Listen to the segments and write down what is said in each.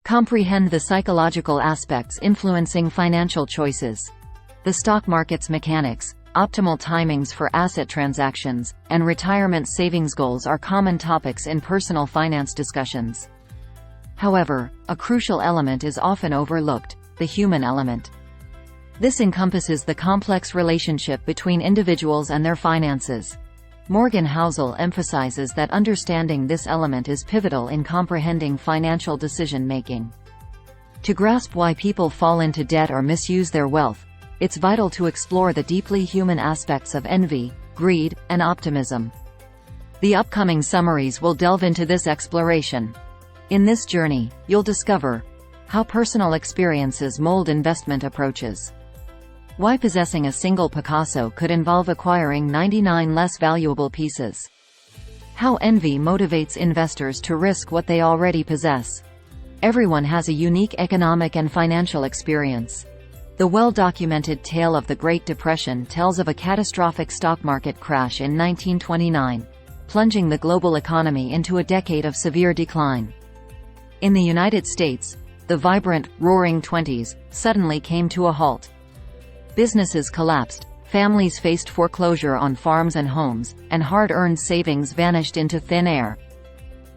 Comprehend the psychological aspects influencing financial choices. The stock market's mechanics, optimal timings for asset transactions, and retirement savings goals are common topics in personal finance discussions. However, a crucial element is often overlooked: the human element. This encompasses the complex relationship between individuals and their finances. Morgan Housel emphasizes that understanding this element is pivotal in comprehending financial decision-making. To grasp why people fall into debt or misuse their wealth, it's vital to explore the deeply human aspects of envy, greed, and optimism. The upcoming summaries will delve into this exploration. In this journey, you'll discover how personal experiences mold investment approaches, why possessing a single Picasso could involve acquiring 99 less valuable pieces, how envy motivates investors to risk what they already possess. Everyone has a unique economic and financial experience. The well-documented tale of the Great Depression tells of a catastrophic stock market crash in 1929, plunging the global economy into a decade of severe decline. In the United States, the vibrant, roaring '20s suddenly came to a halt. Businesses collapsed, families faced foreclosure on farms and homes, and hard-earned savings vanished into thin air.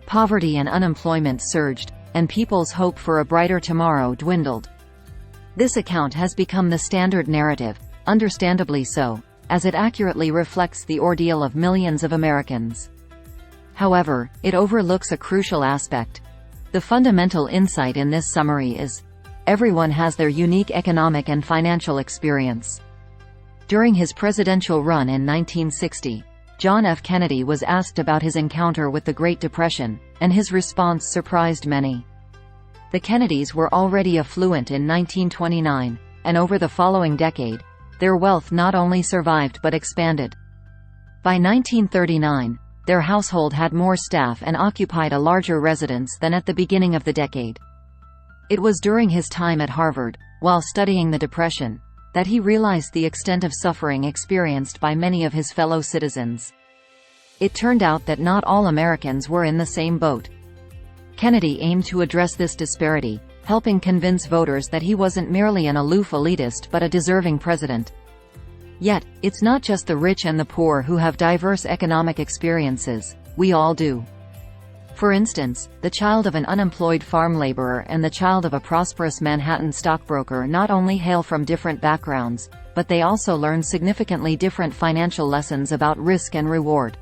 Poverty and unemployment surged, and people's hope for a brighter tomorrow dwindled. This account has become the standard narrative, understandably so, as it accurately reflects the ordeal of millions of Americans. However, it overlooks a crucial aspect. The fundamental insight in this summary is: everyone has their unique economic and financial experience. During his presidential run in 1960, John F. Kennedy was asked about his encounter with the Great Depression, and his response surprised many. The Kennedys were already affluent in 1929, and over the following decade, their wealth not only survived but expanded. By 1939, their household had more staff and occupied a larger residence than at the beginning of the decade. It was during his time at Harvard, while studying the Depression, that he realized the extent of suffering experienced by many of his fellow citizens. It turned out that not all Americans were in the same boat. Kennedy aimed to address this disparity, helping convince voters that he wasn't merely an aloof elitist but a deserving president. Yet, it's not just the rich and the poor who have diverse economic experiences, we all do. For instance, the child of an unemployed farm laborer and the child of a prosperous Manhattan stockbroker not only hail from different backgrounds, but they also learn significantly different financial lessons about risk and reward.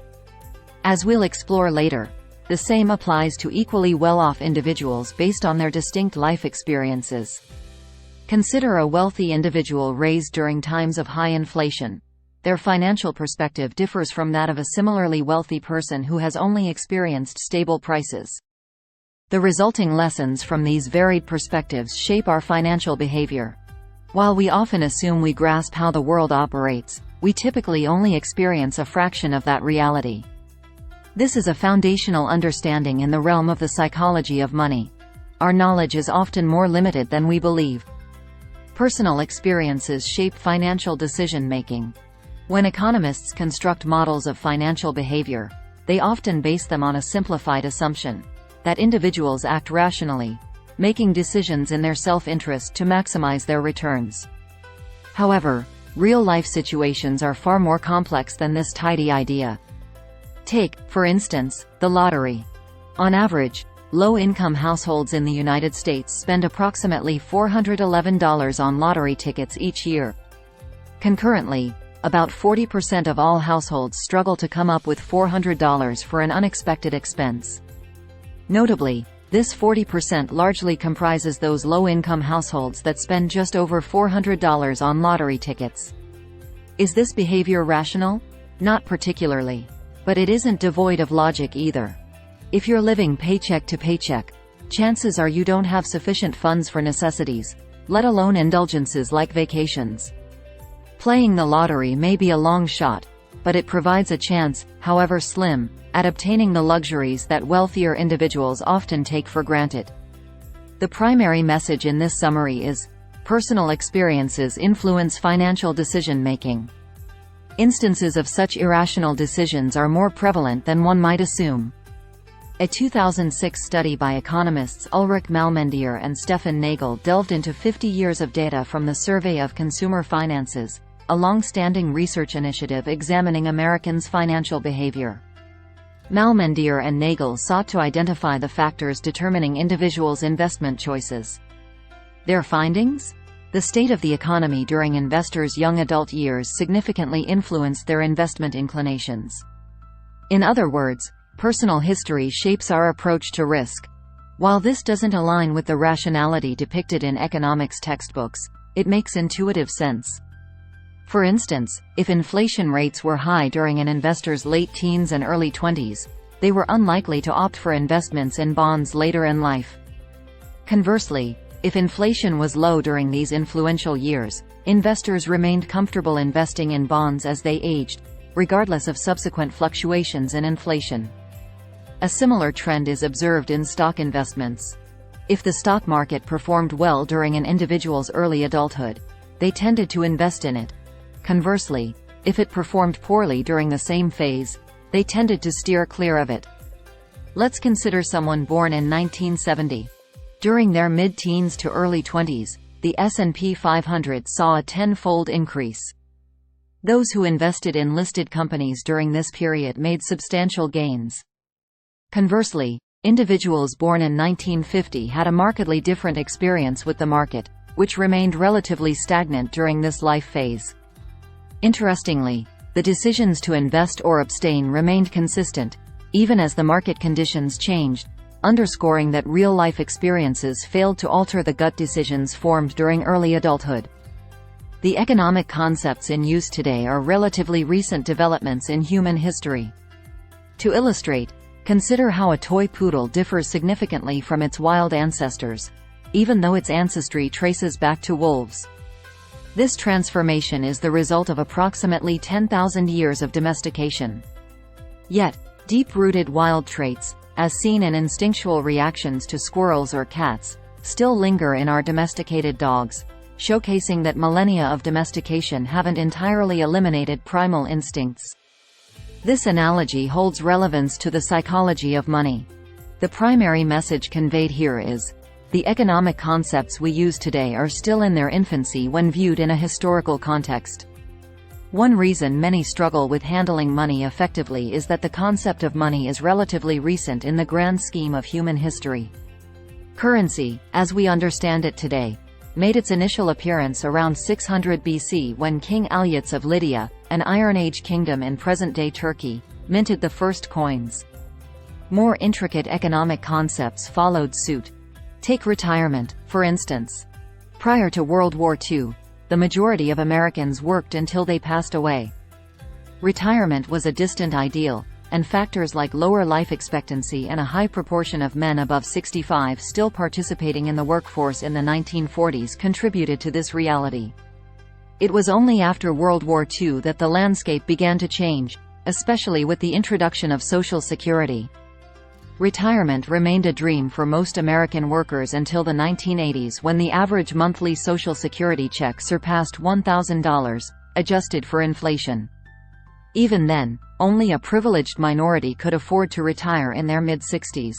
As we'll explore later, the same applies to equally well-off individuals based on their distinct life experiences. Consider a wealthy individual raised during times of high inflation. Their financial perspective differs from that of a similarly wealthy person who has only experienced stable prices. The resulting lessons from these varied perspectives shape our financial behavior. While we often assume we grasp how the world operates, we typically only experience a fraction of that reality. This is a foundational understanding in the realm of the psychology of money. Our knowledge is often more limited than we believe. Personal experiences shape financial decision-making. When economists construct models of financial behavior, they often base them on a simplified assumption that individuals act rationally, making decisions in their self-interest to maximize their returns. However, real-life situations are far more complex than this tidy idea. Take, for instance, the lottery. On average, low-income households in the United States spend approximately $411 on lottery tickets each year. Concurrently, about 40% of all households struggle to come up with $400 for an unexpected expense. Notably, this 40% largely comprises those low-income households that spend just over $400 on lottery tickets. Is this behavior rational? Not particularly. But it isn't devoid of logic either. If you're living paycheck to paycheck, chances are you don't have sufficient funds for necessities, let alone indulgences like vacations. Playing the lottery may be a long shot, but it provides a chance, however slim, at obtaining the luxuries that wealthier individuals often take for granted. The primary message in this summary is: personal experiences influence financial decision-making. Instances of such irrational decisions are more prevalent than one might assume. A 2006 study by economists Ulrich Malmendier and Stefan Nagel delved into 50 years of data from the Survey of Consumer Finances, a long-standing research initiative examining Americans' financial behavior. Malmendier and Nagel sought to identify the factors determining individuals' investment choices. Their findings? The state of the economy during investors' young adult years significantly influenced their investment inclinations. In other words, personal history shapes our approach to risk. While this doesn't align with the rationality depicted in economics textbooks, it makes intuitive sense. For instance, if inflation rates were high during an investor's late teens and early 20s, they were unlikely to opt for investments in bonds later in life. Conversely, if inflation was low during these influential years, investors remained comfortable investing in bonds as they aged, regardless of subsequent fluctuations in inflation. A similar trend is observed in stock investments. If the stock market performed well during an individual's early adulthood, they tended to invest in it. Conversely, if it performed poorly during the same phase, they tended to steer clear of it. Let's consider someone born in 1970. During their mid-teens to early 20s, the S&P 500 saw a 10-fold increase. Those who invested in listed companies during this period made substantial gains. Conversely, individuals born in 1950 had a markedly different experience with the market, which remained relatively stagnant during this life phase. Interestingly, the decisions to invest or abstain remained consistent, even as the market conditions changed, underscoring that real-life experiences failed to alter the gut decisions formed during early adulthood. The economic concepts in use today are relatively recent developments in human history. To illustrate, consider how a toy poodle differs significantly from its wild ancestors, even though its ancestry traces back to wolves. This transformation is the result of approximately 10,000 years of domestication. Yet, deep-rooted wild traits, as seen in instinctual reactions to squirrels or cats, still linger in our domesticated dogs, showcasing that millennia of domestication haven't entirely eliminated primal instincts. This analogy holds relevance to the psychology of money. The primary message conveyed here is, the economic concepts we use today are still in their infancy when viewed in a historical context. One reason many struggle with handling money effectively is that the concept of money is relatively recent in the grand scheme of human history. Currency, as we understand it today, made its initial appearance around 600 BC when King Alyats of Lydia, an Iron Age kingdom in present-day Turkey, minted the first coins. More intricate economic concepts followed suit. Take retirement, for instance. Prior to World War II, the majority of Americans worked until they passed away. Retirement was a distant ideal, and factors like lower life expectancy and a high proportion of men above 65 still participating in the workforce in the 1940s contributed to this reality. It was only after World War II that the landscape began to change, especially with the introduction of Social Security. Retirement remained a dream for most American workers until the 1980s when the average monthly Social Security check surpassed $1,000, adjusted for inflation. Even then, only a privileged minority could afford to retire in their mid-60s.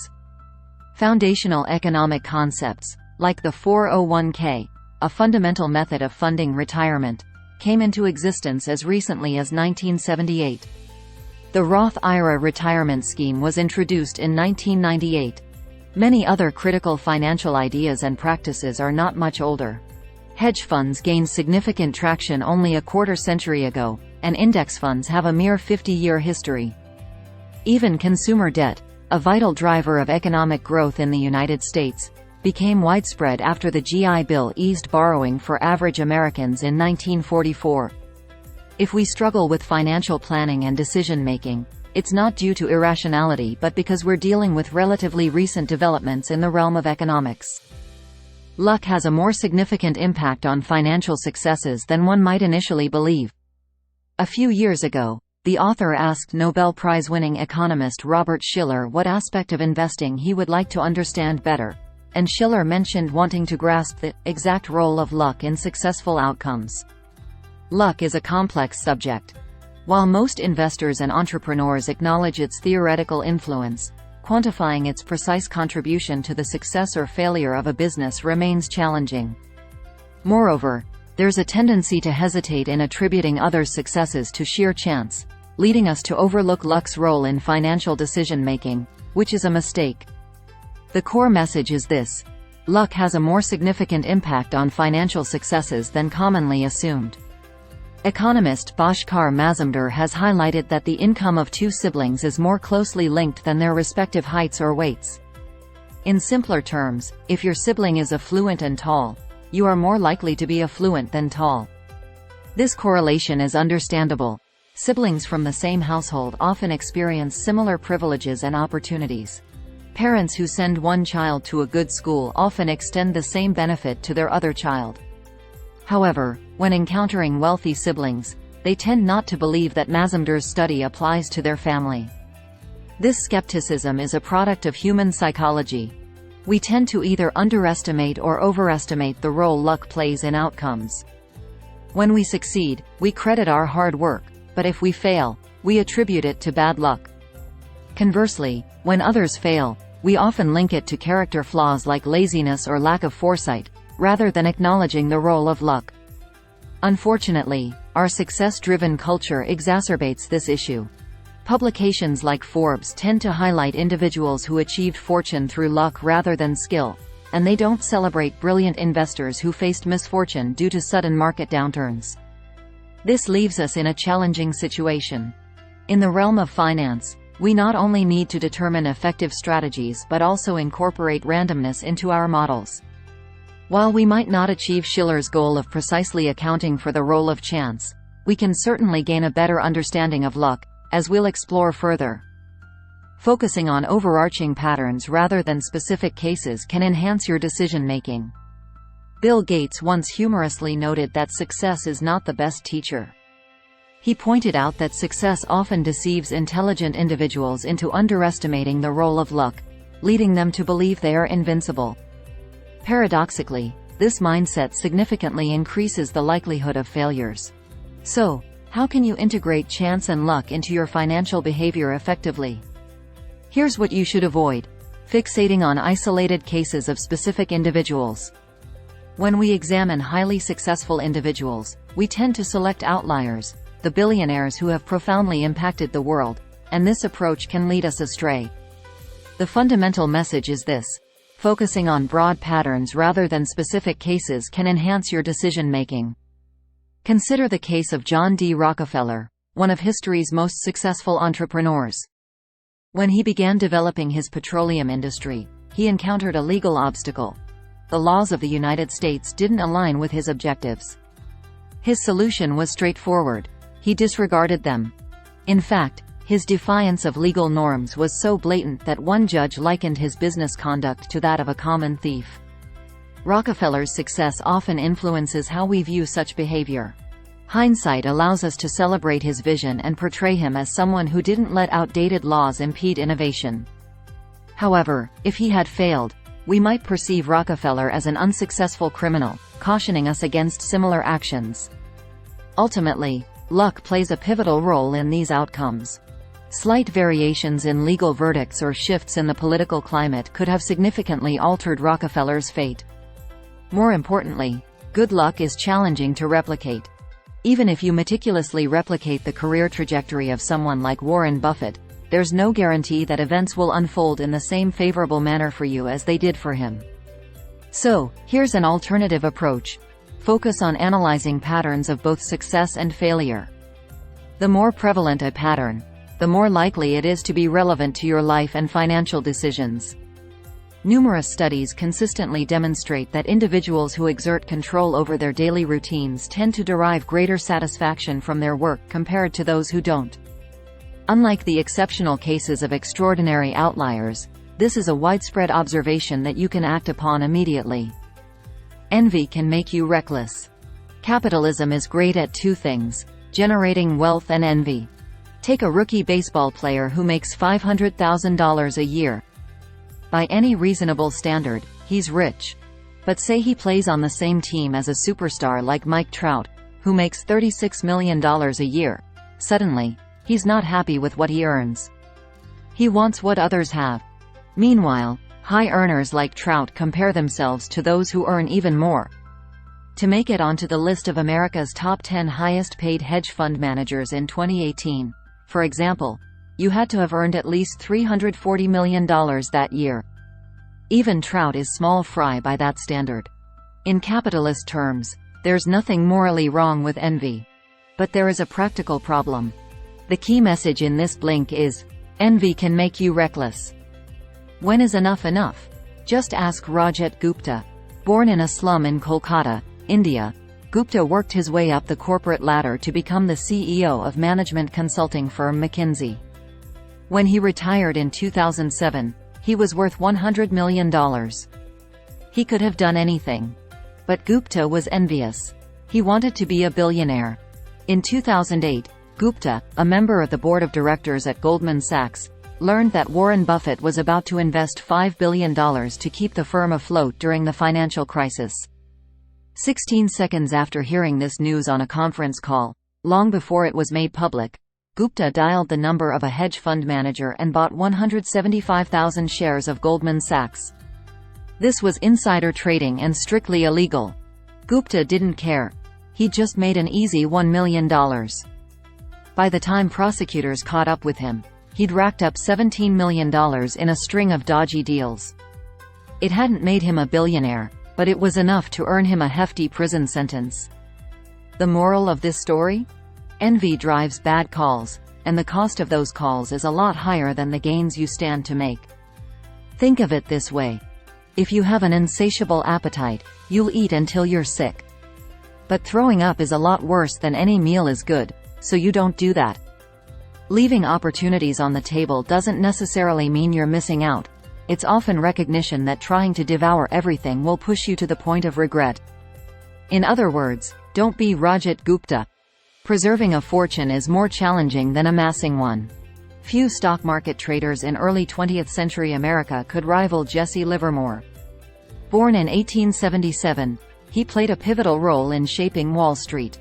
Foundational economic concepts, like the 401k, a fundamental method of funding retirement, came into existence as recently as 1978. The Roth IRA retirement scheme was introduced in 1998. Many other critical financial ideas and practices are not much older. Hedge funds gained significant traction only a quarter-century ago, and index funds have a mere 50-year history. Even consumer debt, a vital driver of economic growth in the United States, became widespread after the GI Bill eased borrowing for average Americans in 1944. If we struggle with financial planning and decision-making, it's not due to irrationality but because we're dealing with relatively recent developments in the realm of economics. Luck has a more significant impact on financial successes than one might initially believe. A few years ago, the author asked Nobel Prize-winning economist Robert Shiller what aspect of investing he would like to understand better, and Shiller mentioned wanting to grasp the exact role of luck in successful outcomes. Luck is a complex subject. While most investors and entrepreneurs acknowledge its theoretical influence, quantifying its precise contribution to the success or failure of a business remains challenging. Moreover, there's a tendency to hesitate in attributing others' successes to sheer chance, leading us to overlook luck's role in financial decision-making, which is a mistake. The core message is this: luck has a more significant impact on financial successes than commonly assumed. Economist Bhaskar Mazumdar has highlighted that the income of two siblings is more closely linked than their respective heights or weights. In simpler terms, if your sibling is affluent and tall, you are more likely to be affluent than tall. This correlation is understandable. Siblings from the same household often experience similar privileges and opportunities. Parents who send one child to a good school often extend the same benefit to their other child. However, when encountering wealthy siblings, they tend not to believe that Mazumdar's study applies to their family. This skepticism is a product of human psychology. We tend to either underestimate or overestimate the role luck plays in outcomes. When we succeed, we credit our hard work, but if we fail, we attribute it to bad luck. Conversely, when others fail, we often link it to character flaws like laziness or lack of foresight, rather than acknowledging the role of luck. Unfortunately, our success-driven culture exacerbates this issue. Publications like Forbes tend to highlight individuals who achieved fortune through luck rather than skill, and they don't celebrate brilliant investors who faced misfortune due to sudden market downturns. This leaves us in a challenging situation. In the realm of finance, we not only need to determine effective strategies but also incorporate randomness into our models. While we might not achieve Shiller's goal of precisely accounting for the role of chance, we can certainly gain a better understanding of luck, as we'll explore further. Focusing on overarching patterns rather than specific cases can enhance your decision-making. Bill Gates once humorously noted that success is not the best teacher. He pointed out that success often deceives intelligent individuals into underestimating the role of luck, leading them to believe they are invincible. Paradoxically, this mindset significantly increases the likelihood of failures. So, how can you integrate chance and luck into your financial behavior effectively? Here's what you should avoid: fixating on isolated cases of specific individuals. When we examine highly successful individuals, we tend to select outliers, the billionaires who have profoundly impacted the world, and this approach can lead us astray. The fundamental message is this: focusing on broad patterns rather than specific cases can enhance your decision-making. Consider the case of John D. Rockefeller, one of history's most successful entrepreneurs. When he began developing his petroleum industry, he encountered a legal obstacle. The laws of the United States didn't align with his objectives. His solution was straightforward: he disregarded them. In fact, his defiance of legal norms was so blatant that one judge likened his business conduct to that of a common thief. Rockefeller's success often influences how we view such behavior. Hindsight allows us to celebrate his vision and portray him as someone who didn't let outdated laws impede innovation. However, if he had failed, we might perceive Rockefeller as an unsuccessful criminal, cautioning us against similar actions. Ultimately, luck plays a pivotal role in these outcomes. Slight variations in legal verdicts or shifts in the political climate could have significantly altered Rockefeller's fate. More importantly, good luck is challenging to replicate. Even if you meticulously replicate the career trajectory of someone like Warren Buffett, there's no guarantee that events will unfold in the same favorable manner for you as they did for him. So, here's an alternative approach. Focus on analyzing patterns of both success and failure. The more prevalent a pattern, the more likely it is to be relevant to your life and financial decisions. Numerous studies consistently demonstrate that individuals who exert control over their daily routines tend to derive greater satisfaction from their work compared to those who don't. Unlike the exceptional cases of extraordinary outliers, this is a widespread observation that you can act upon immediately. Envy can make you reckless. Capitalism is great at two things: generating wealth and envy. Take a rookie baseball player who makes $500,000 a year. By any reasonable standard, he's rich. But say he plays on the same team as a superstar like Mike Trout, who makes $36 million a year. Suddenly, he's not happy with what he earns. He wants what others have, Meanwhile, high earners like Trout compare themselves to those who earn even more. To make it onto the list of America's top 10 highest-paid hedge fund managers in 2018, for example, you had to have earned at least $340 million that year. Even Trout is small fry by that standard. In capitalist terms, there's nothing morally wrong with envy. But there is a practical problem. The key message in this blink is, envy can make you reckless. When is enough enough? Just ask Rajat Gupta. Born in a slum in Kolkata, India, Gupta worked his way up the corporate ladder to become the CEO of management consulting firm McKinsey. When he retired in 2007, he was worth $100 million. He could have done anything. But Gupta was envious. He wanted to be a billionaire. In 2008, Gupta, a member of the board of directors at Goldman Sachs, learned that Warren Buffett was about to invest $5 billion to keep the firm afloat during the financial crisis. 16 seconds after hearing this news on a conference call, long before it was made public, Gupta dialed the number of a hedge fund manager and bought 175,000 shares of Goldman Sachs. This was insider trading and strictly illegal. Gupta didn't care. He just made an easy $1 million. By the time prosecutors caught up with him, he'd racked up $17 million in a string of dodgy deals. It hadn't made him a billionaire, but it was enough to earn him a hefty prison sentence. The moral of this story? Envy drives bad calls, and the cost of those calls is a lot higher than the gains you stand to make. Think of it this way. If you have an insatiable appetite, you'll eat until you're sick. But throwing up is a lot worse than any meal is good, so you don't do that. Leaving opportunities on the table doesn't necessarily mean you're missing out. It's often recognition that trying to devour everything will push you to the point of regret. In other words, don't be Rajat Gupta. Preserving a fortune is more challenging than amassing one. Few stock market traders in early 20th century America could rival Jesse Livermore. Born in 1877, he played a pivotal role in shaping Wall Street.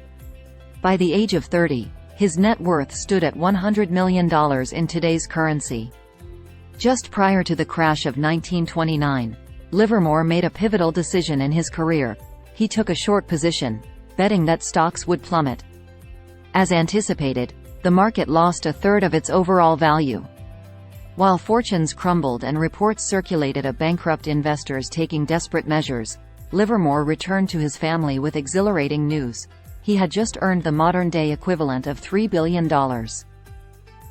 By the age of 30, his net worth stood at $100 million in today's currency. Just prior to the crash of 1929, Livermore made a pivotal decision in his career. He took a short position, betting that stocks would plummet. As anticipated, the market lost a third of its overall value. While fortunes crumbled and reports circulated of bankrupt investors taking desperate measures, Livermore returned to his family with exhilarating news. He had just earned the modern-day equivalent of $3 billion.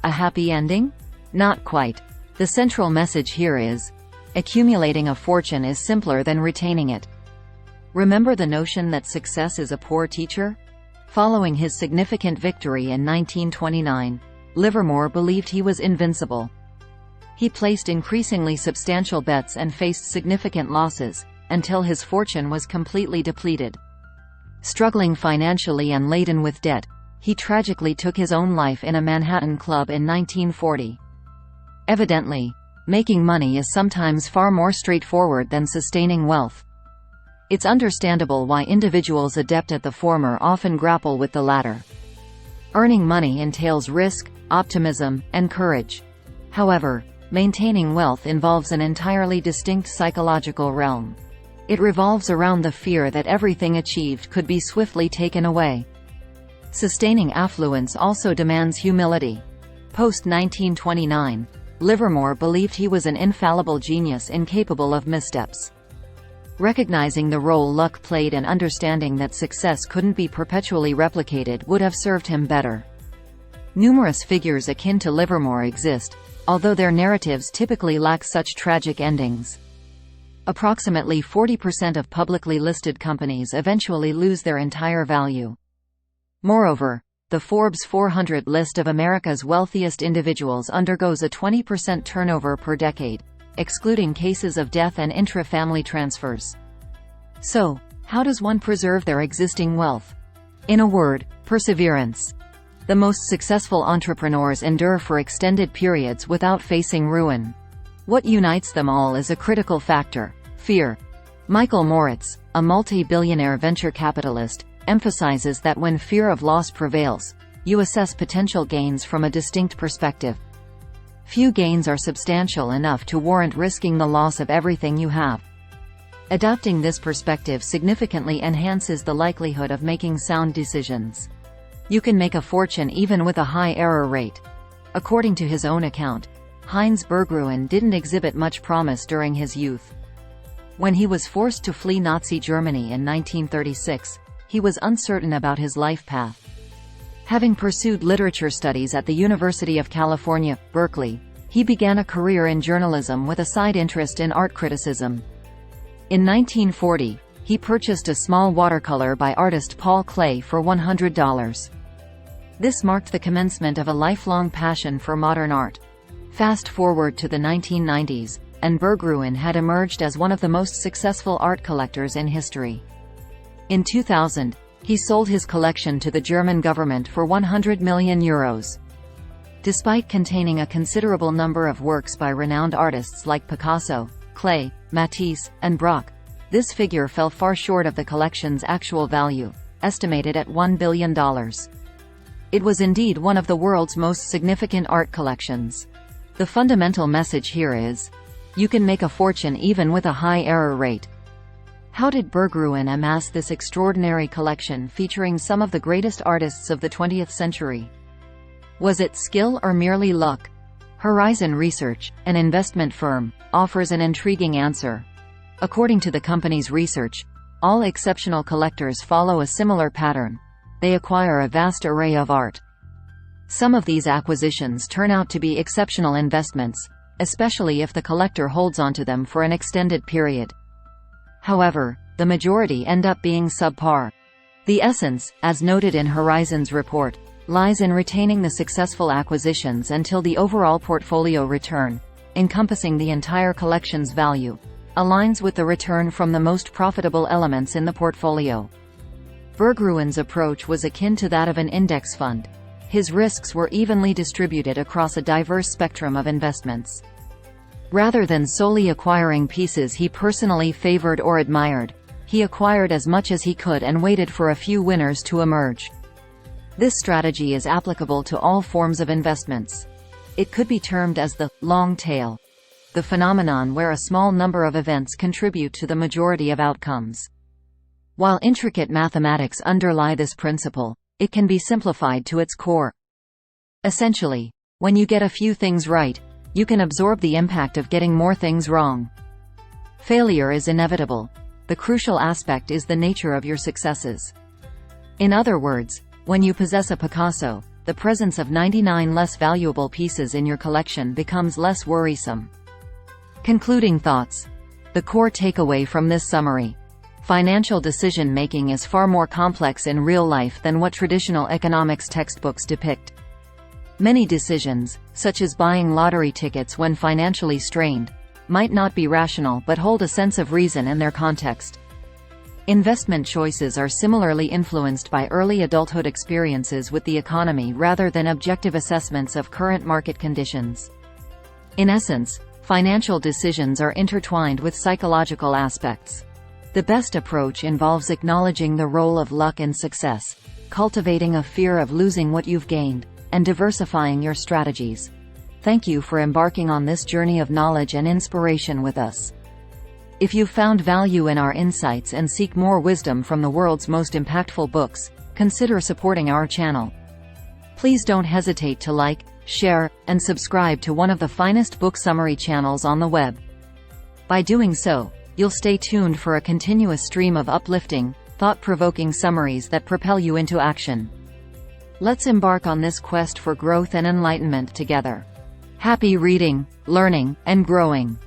A happy ending? Not quite. The central message here is, accumulating a fortune is simpler than retaining it. Remember the notion that success is a poor teacher? Following his significant victory in 1929, Livermore believed he was invincible. He placed increasingly substantial bets and faced significant losses, until his fortune was completely depleted. Struggling financially and laden with debt, he tragically took his own life in a Manhattan club in 1940. Evidently, making money is sometimes far more straightforward than sustaining wealth. It's understandable why individuals adept at the former often grapple with the latter. Earning money entails risk, optimism, and courage. However, maintaining wealth involves an entirely distinct psychological realm. It revolves around the fear that everything achieved could be swiftly taken away. Sustaining affluence also demands humility. Post-1929, Livermore believed he was an infallible genius incapable of missteps. Recognizing the role luck played and understanding that success couldn't be perpetually replicated would have served him better. Numerous figures akin to Livermore exist, although their narratives typically lack such tragic endings. Approximately 40% of publicly listed companies eventually lose their entire value. Moreover, the Forbes 400 list of America's wealthiest individuals undergoes a 20% turnover per decade, excluding cases of death and intra-family transfers. So, how does one preserve their existing wealth? In a word, perseverance. The most successful entrepreneurs endure for extended periods without facing ruin. What unites them all is a critical factor: fear. Michael Moritz, a multi-billionaire venture capitalist, emphasizes that when fear of loss prevails, you assess potential gains from a distinct perspective. Few gains are substantial enough to warrant risking the loss of everything you have. Adopting this perspective significantly enhances the likelihood of making sound decisions. You can make a fortune even with a high error rate. According to his own account, Heinz Berggruen didn't exhibit much promise during his youth. When he was forced to flee Nazi Germany in 1936, he was uncertain about his life path. Having pursued literature studies at the University of California, Berkeley, he began a career in journalism with a side interest in art criticism. In 1940, he purchased a small watercolor by artist Paul Klee for $100. This marked the commencement of a lifelong passion for modern art. Fast forward to the 1990s, and Berggruen had emerged as one of the most successful art collectors in history. In 2000, he sold his collection to the German government for €100 million. Despite containing a considerable number of works by renowned artists like Picasso, Klee, Matisse, and Braque, this figure fell far short of the collection's actual value, estimated at $1 billion. It was indeed one of the world's most significant art collections. The fundamental message here is, you can make a fortune even with a high error rate. How did Berggruen amass this extraordinary collection featuring some of the greatest artists of the 20th century? Was it skill or merely luck? Horizon Research, an investment firm, offers an intriguing answer. According to the company's research, all exceptional collectors follow a similar pattern. They acquire a vast array of art. Some of these acquisitions turn out to be exceptional investments, especially if the collector holds onto them for an extended period. However, the majority end up being subpar. The essence, as noted in Horizon's report, lies in retaining the successful acquisitions until the overall portfolio return, encompassing the entire collection's value, aligns with the return from the most profitable elements in the portfolio. Berggruen's approach was akin to that of an index fund. His risks were evenly distributed across a diverse spectrum of investments. Rather than solely acquiring pieces he personally favored or admired, he acquired as much as he could and waited for a few winners to emerge. This strategy is applicable to all forms of investments. It could be termed as the long tail, the phenomenon where a small number of events contribute to the majority of outcomes. While intricate mathematics underlie this principle, it can be simplified to its core. Essentially, when you get a few things right, you can absorb the impact of getting more things wrong. Failure is inevitable. The crucial aspect is the nature of your successes. In other words, when you possess a Picasso, the presence of 99 less valuable pieces in your collection becomes less worrisome. Concluding thoughts. The core takeaway from this summary: financial decision-making is far more complex in real life than what traditional economics textbooks depict. Many decisions, such as buying lottery tickets when financially strained, might not be rational but hold a sense of reason in their context. Investment choices are similarly influenced by early adulthood experiences with the economy rather than objective assessments of current market conditions. In essence, financial decisions are intertwined with psychological aspects. The best approach involves acknowledging the role of luck and success, cultivating a fear of losing what you've gained, and diversifying your strategies. Thank you for embarking on this journey of knowledge and inspiration with us. If you found value in our insights and seek more wisdom from the world's most impactful books, consider supporting our channel. Please don't hesitate to like, share, and subscribe to one of the finest book summary channels on the web. By doing so, you'll stay tuned for a continuous stream of uplifting, thought-provoking summaries that propel you into action. Let's embark on this quest for growth and enlightenment together. Happy reading, learning, and growing.